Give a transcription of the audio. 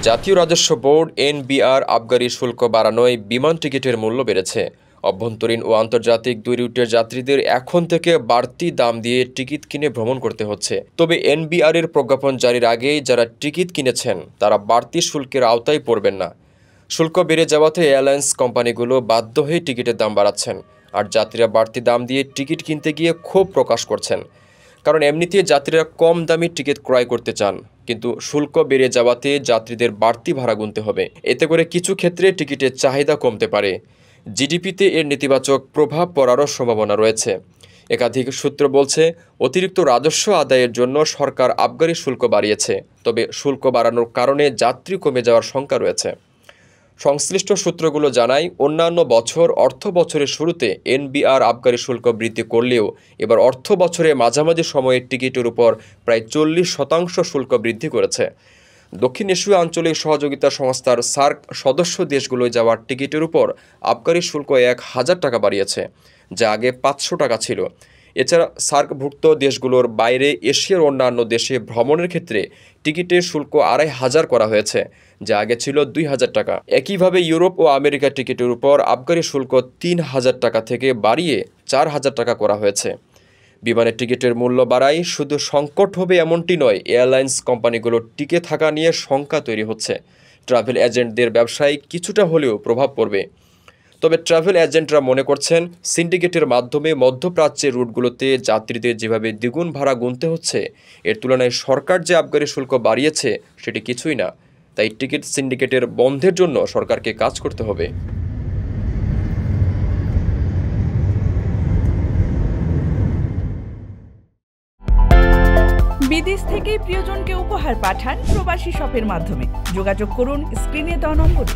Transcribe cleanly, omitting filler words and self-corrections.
জাতীয় রাজস্ব board NBR আবগারি শুল্ক বাড়ানোয় বিমান টিকিটের মূল্য বেড়েছে। অভ্যন্তরীণ ও আন্তর্জাতিক দুই রুটের যাত্রীদের এখন থেকে বাড়তি দাম দিয়ে টিকিট কিনে ভ্রমণ করতে হচ্ছে। তবে এনবিআর এর প্রজ্ঞাপন জারির আগেই যারা টিকিট কিনেছেন তারা বাড়তি শুল্কের আওতায় পড়বেন না। শুল্ক বেড়ে যাওয়াতে এয়ারলাইন্স কোম্পানিগুলো বাধ্য হয়ে টিকিটের দাম বাড়াচ্ছেন, আর যাত্রীরা বাড়তি দাম দিয়ে টিকিট কিনতে গিয়ে ক্ষোভ প্রকাশ করছেন। কারণ এমনিতেই যাত্রীরা কম দামি টিকিট ক্রয় করতে চান, কিন্তু শুল্ক বেড়ে যাওয়াতে যাত্রীদের বাড়তি ভাড়া গুনতে হবে। এতে করে কিছু ক্ষেত্রে টিকিটের চাহিদা কমতে পারে। জিডিপিতে এর নেতিবাচক প্রভাব পড়ারও সম্ভাবনা রয়েছে। একাধিক সূত্র বলছে, অতিরিক্ত রাজস্ব আদায়ের জন্য সরকার আবগারি শুল্ক বাড়িয়েছে, তবে শুল্ক বাড়ানোর কারণে যাত্রী কমে যাওয়ার শঙ্কা রয়েছে। সংশ্লিষ্ট সূত্রগুলো জানায়, অন্যান্য বছর অর্থ বছরের শুরুতে এনবিআর আবগারি শুল্ক বৃদ্ধি করলেও এবার অর্থ বছরে মাঝামাঝি সময়ে টিকিটের উপর প্রায় 40% শুল্ক বৃদ্ধি করেছে। দক্ষিণ এশীয় আঞ্চলিক সহযোগিতা সংস্থার সার্ক সদস্য দেশগুলোয় যাওয়ার টিকিটের উপর আবগারি শুল্ক 1000 টাকা বাড়িয়েছে, যা আগে 500 টাকা ছিল। এছাড়া সার্কভুক্ত দেশগুলোর বাইরে এশিয়ার অন্যান্য দেশে ভ্রমণের ক্ষেত্রে টিকিটের শুল্ক 2500 করা হয়েছে, যা আগে ছিল 2000 টাকা। একইভাবে ইউরোপ ও আমেরিকার টিকিটের উপর আবগারি শুল্ক 3000 টাকা থেকে বাড়িয়ে 4000 টাকা করা হয়েছে। বিমানের টিকিটের মূল্য বাড়ায় শুধু সংকট হবে এমনটি নয়, এয়ারলাইন্স কোম্পানিগুলোর টিকে থাকা নিয়ে শঙ্কা তৈরি হচ্ছে। ট্রাভেল এজেন্টদের ব্যবসায় কিছুটা হলেও প্রভাব পড়বে। তবে ট্রাভেল এজেন্টরা মনে করছেন, সিন্ডিকেটের মাধ্যমে মধ্যপ্রাচ্যের রুটগুলোতে যাত্রীদের যেভাবে দ্বিগুণ ভাড়া গুনতে হচ্ছে, এর তুলনায় সরকার যে আবগারি শুল্ক বাড়িয়েছে সেটি কিছুই না। তাই টিকিট সিন্ডিকেটের বন্ধের জন্য সরকারকে কাজ করতে হবে। বিদেশ থেকে প্রিয়জনকে উপহার পাঠান প্রবাসী শপের মাধ্যমে। যোগাযোগ করুন স্ক্রিনে দেওয়া নম্বরে।